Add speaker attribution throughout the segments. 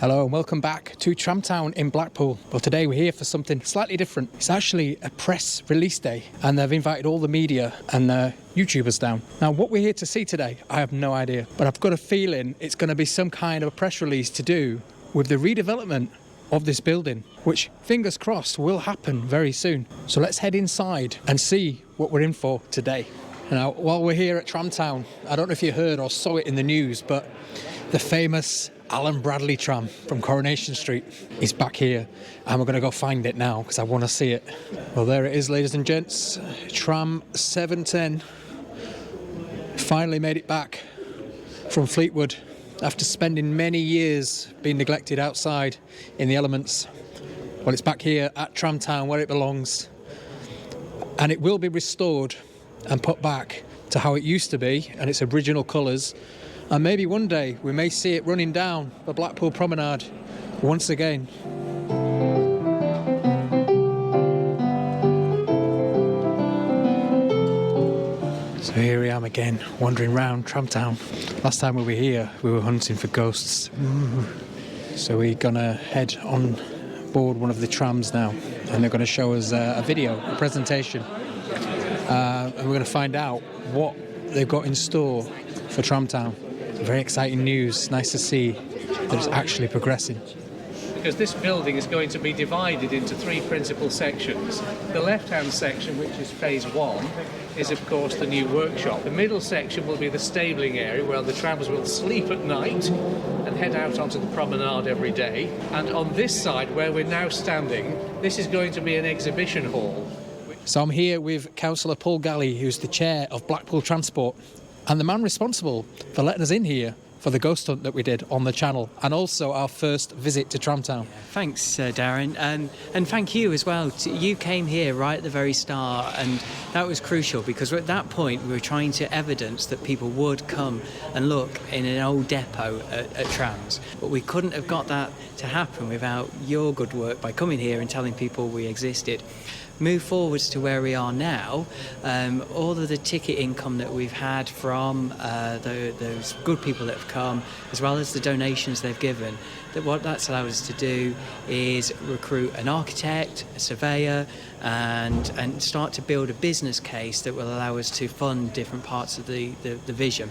Speaker 1: Hello and welcome back to TramTown in Blackpool. Well, today we're here for something slightly different. It's actually a press release day and they've invited all the media and YouTubers down. Now, what we're here to see today, I have no idea, but I've got a feeling it's going to be some kind of a press release to do with the redevelopment of this building, which, fingers crossed, will happen very soon. So let's head inside and see what we're in for today. Now, while we're here at TramTown, I don't know if you heard or saw it in the news, but the famous Alan Bradley tram from Coronation Street is back here, and we're going to go find it now because I want to see it. Well, there it is, ladies and gents. Tram 710 finally made it back from Fleetwood after spending many years being neglected outside in the elements. Well, it's back here at TramTown where it belongs, and it will be restored and put back to how it used to be and its original colours. And maybe one day we may see it running down the Blackpool Promenade once again. So here I am again, wandering round TramTown. Last time we were here, we were hunting for ghosts. So we're gonna head on board one of the trams now, and they're gonna show us a video, a presentation. And we're gonna find out what they've got in store for TramTown. Very exciting news. Nice to see that it's actually progressing.
Speaker 2: Because this building is going to be divided into three principal sections. The left-hand section, which is phase one, is of course the new workshop. The middle section will be the stabling area where the trams will sleep at night and head out onto the promenade every day. And on this side, where we're now standing, this is going to be an exhibition hall.
Speaker 1: So I'm here with Councillor Galley, who's the chair of Blackpool Transport, and the man responsible for letting us in here for the ghost hunt that we did on the channel, and also our first visit to TramTown.
Speaker 3: Thanks, Darren, and thank you as well. You came here right at the very start, and that was crucial because at that point we were trying to evidence that people would come and look in an old depot at trams, but we couldn't have got that to happen without your good work by coming here and telling people we existed. Move forwards to where we are now, all of the ticket income that we've had from those good people that have come, as well as the donations they've given, that what that's allowed us to do is recruit an architect, a surveyor, and start to build a business case that will allow us to fund different parts of the vision.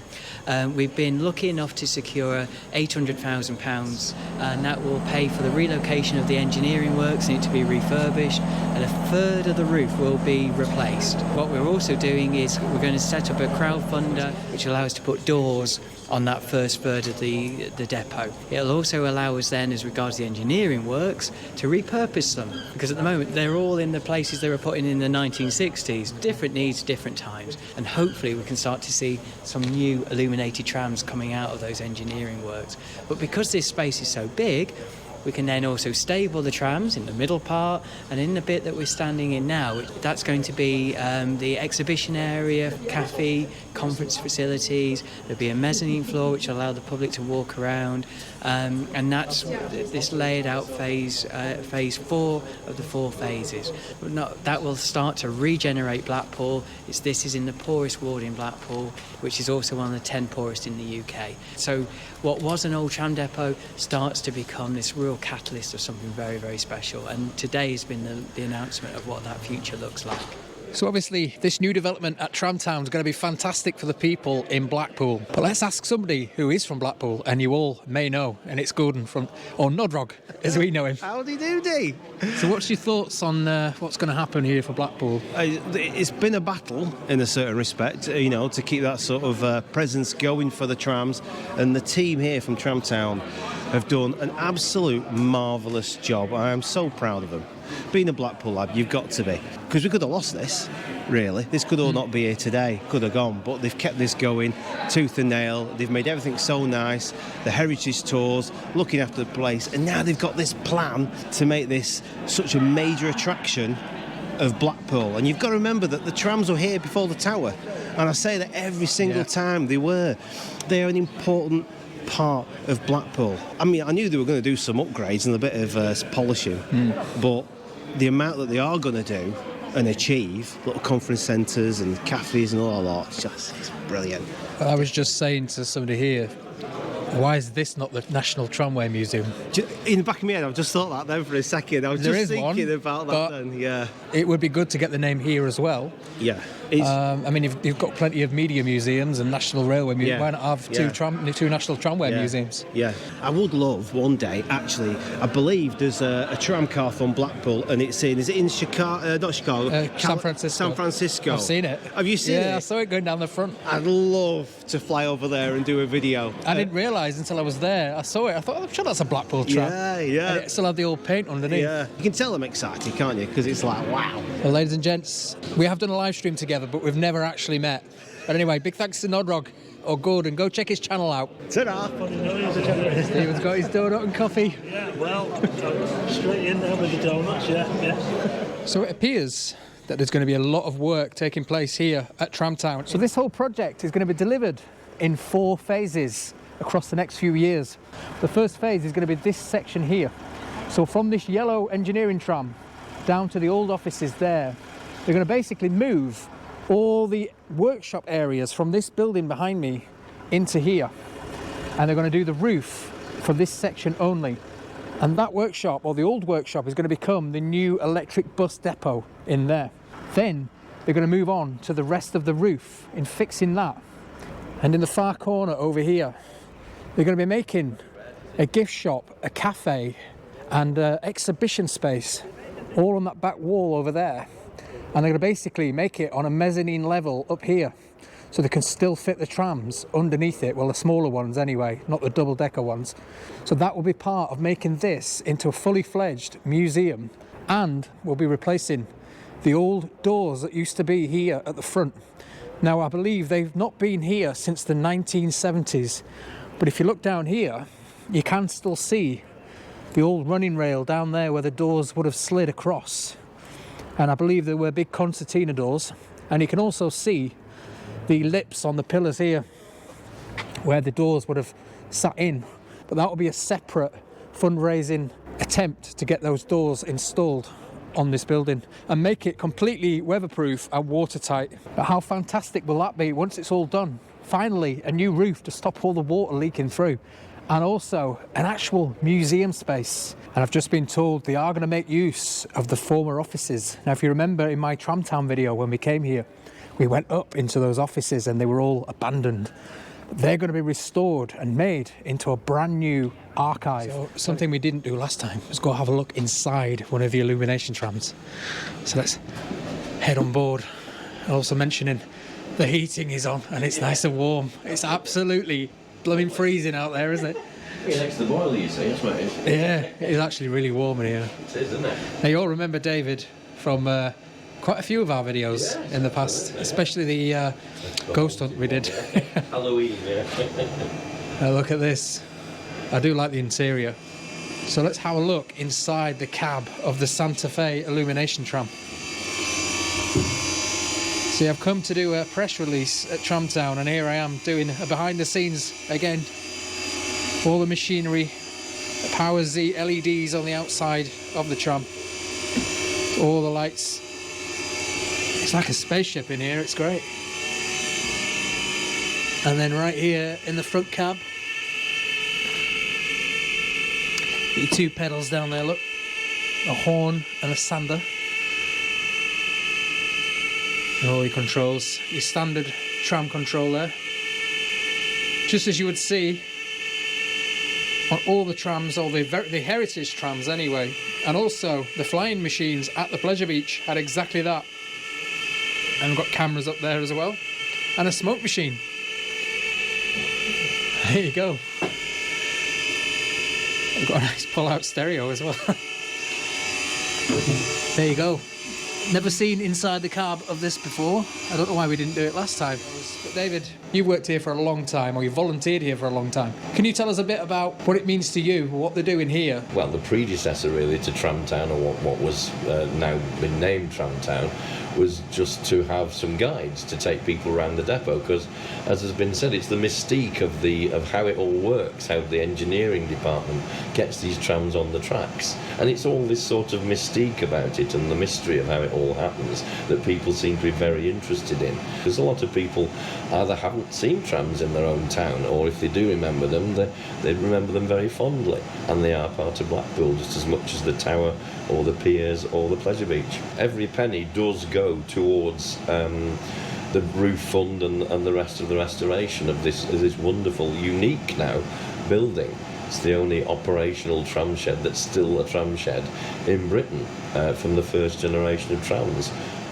Speaker 3: We've been lucky enough to secure £800,000, and that will pay for the relocation of the engineering works, need to be refurbished, and a third of the roof will be replaced. What we're also doing is we're going to set up a crowdfunder which will allow us to put doors on that first third of the depot. It'll also allow us then, as regards the engineering works, to repurpose them, because at the moment they're all in the places they were put in the 1960s. Different needs, different times, and hopefully we can start to see some new illuminated trams coming out of those engineering works. But because this space is so big, we can then also stable the trams in the middle part, and in the bit that we're standing in now, that's going to be the exhibition area, cafe, conference facilities. There'll be a mezzanine floor which will allow the public to walk around, and that's this laid out phase 4 of the 4 phases. That will start to regenerate Blackpool. This is in the poorest ward in Blackpool, which is also one of the 10 poorest in the UK. So what was an old tram depot starts to become this real catalyst of something very, very special. And today has been the announcement of what that future looks like.
Speaker 1: So obviously this new development at TramTown is going to be fantastic for the people in Blackpool. But let's ask somebody who is from Blackpool, and you all may know, and it's Gordon or Nodrog, as we know him.
Speaker 4: Howdy doody.
Speaker 1: So what's your thoughts on what's going to happen here for Blackpool?
Speaker 4: It's been a battle in a certain respect, to keep that sort of presence going for the trams, and the team here from TramTown have done an absolute marvellous job. I am so proud of them. Being a Blackpool lad, you've got to be. Because we could have lost this, really. This could all not be here today, could have gone. But they've kept this going, tooth and nail. They've made everything so nice. The heritage tours, looking after the place. And now they've got this plan to make this such a major attraction of Blackpool. And you've got to remember that the trams were here before the tower. And I say that every single time they were. They're an important part of Blackpool. I mean, I knew they were going to do some upgrades and a bit of polishing, but the amount that they are going to do and achieve, little conference centres and cafes and all that, it's brilliant.
Speaker 1: I was just saying to somebody here, Why is this not the National Tramway Museum?
Speaker 4: In the back of my head, I've just thought that then for a second. I was
Speaker 1: There
Speaker 4: just
Speaker 1: is one,
Speaker 4: thinking about
Speaker 1: but
Speaker 4: that then, yeah.
Speaker 1: It would be good to get the name here as well.
Speaker 4: Yeah.
Speaker 1: I mean, you've got plenty of media museums and National Railway Museums.
Speaker 4: Yeah.
Speaker 1: Why not have two National Tramway Museums?
Speaker 4: Yeah. I would love one day, actually, I believe there's a tram car from Blackpool, and is it in Chicago? Not Chicago.
Speaker 1: San Francisco.
Speaker 4: San Francisco.
Speaker 1: I've seen it.
Speaker 4: Have you seen it?
Speaker 1: Yeah, I saw it going down the front.
Speaker 4: I'd love to fly over there and do a video.
Speaker 1: I didn't realise until I was there. I saw it. I thought, I'm sure that's a Blackpool tram.
Speaker 4: Yeah.
Speaker 1: And it still had the old paint underneath.
Speaker 4: Yeah. You can tell I'm excited, can't you? Because it's like, wow.
Speaker 1: Well, ladies and gents, we have done a live stream together, but we've never actually met. But anyway, big thanks to Nodrog or Gordon. Go check his channel out.
Speaker 4: Ta-da!
Speaker 1: Stephen's got his donut and coffee.
Speaker 5: Yeah, well, straight in there with the donuts, yeah.
Speaker 1: So it appears that there's going to be a lot of work taking place here at TramTown. So this whole project is going to be delivered in 4 phases across the next few years. The first phase is going to be this section here. So from this yellow engineering tram down to the old offices there, they're going to basically move all the workshop areas from this building behind me into here. And they're going to do the roof for this section only. And that workshop, or the old workshop, is going to become the new electric bus depot in there. Then they're going to move on to the rest of the roof in fixing that. And in the far corner over here, they're going to be making a gift shop, a cafe, and an exhibition space, all on that back wall over there. And they're going to basically make it on a mezzanine level up here, so they can still fit the trams underneath it, well, the smaller ones anyway, not the double-decker ones. So that will be part of making this into a fully fledged museum, and we'll be replacing the old doors that used to be here at the front. Now, I believe they've not been here since the 1970s, but if you look down here, you can still see the old running rail down there where the doors would have slid across. And I believe there were big concertina doors, and you can also see the lips on the pillars here where the doors would have sat in. But that will be a separate fundraising attempt to get those doors installed on this building and make it completely weatherproof and watertight. But how fantastic will that be once it's all done? Finally, a new roof to stop all the water leaking through, and also an actual museum space. And I've just been told they are going to make use of the former offices. Now, if you remember in my TramTown video when we came here, we went up into those offices and they were all abandoned. They're going to be restored and made into a brand new archive. So something we didn't do last time was go have a look inside one of the illumination trams. So let's head on board. Also mentioning the heating is on and it's nice and warm. It's absolutely blooming freezing out there, isn't it?
Speaker 6: Yeah, next to the boiler, you see, that's what it is.
Speaker 1: Yeah, it's actually really warm in here.
Speaker 6: It is, isn't it?
Speaker 1: Now, you all remember David from quite a few of our videos in the past, especially the ghost hunt we did.
Speaker 6: Halloween, yeah.
Speaker 1: Look at this. I do like the interior. So let's have a look inside the cab of the Santa Fe illumination tram. See, I've come to do a press release at TramTown, and here I am doing a behind the scenes again. All the machinery that powers the LEDs on the outside of the tram. All the lights. It's like a spaceship in here, it's great. And then right here in the front cab, your 2 pedals down there, look. A horn and a sander. And all your controls, your standard tram control there. Just as you would see on all the trams, all the heritage trams anyway, and also the flying machines at the Pleasure Beach had exactly that. And we've got cameras up there as well, and a smoke machine. There you go. We've got a nice pull-out stereo as well. There you go. Never seen inside the cab of this before. I don't know why we didn't do it last time. But David, you worked here for a long time, or you volunteered here for a long time. Can you tell us a bit about what it means to you, or what they're doing here?
Speaker 6: Well, the predecessor really to TramTown, or what was now been named TramTown, was just to have some guides to take people around the depot, because, as has been said, it's the mystique of how it all works, how the engineering department gets these trams on the tracks, and it's all this sort of mystique about it and the mystery of how it all all happens that people seem to be very interested in. Because a lot of people either haven't seen trams in their own town, or if they do remember them, they remember them very fondly, and they are part of Blackpool just as much as the Tower or the piers or the Pleasure Beach. Every penny does go towards the roof fund and the rest of the restoration of this wonderful, unique now building. It's the only operational tram shed that's still a tram shed in Britain from the first generation of trams.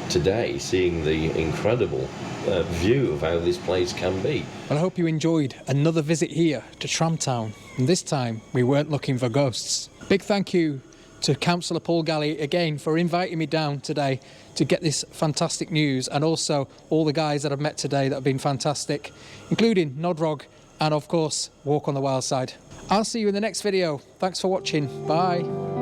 Speaker 6: Today, seeing the incredible view of how this place can be.
Speaker 1: Well, I hope you enjoyed another visit here to TramTown. And this time, we weren't looking for ghosts. Big thank you to Councillor Paul Galley again for inviting me down today to get this fantastic news, and also all the guys that I've met today that have been fantastic, including Nodrog and, of course, Walk on the Wild Side. I'll see you in the next video. Thanks for watching. Bye.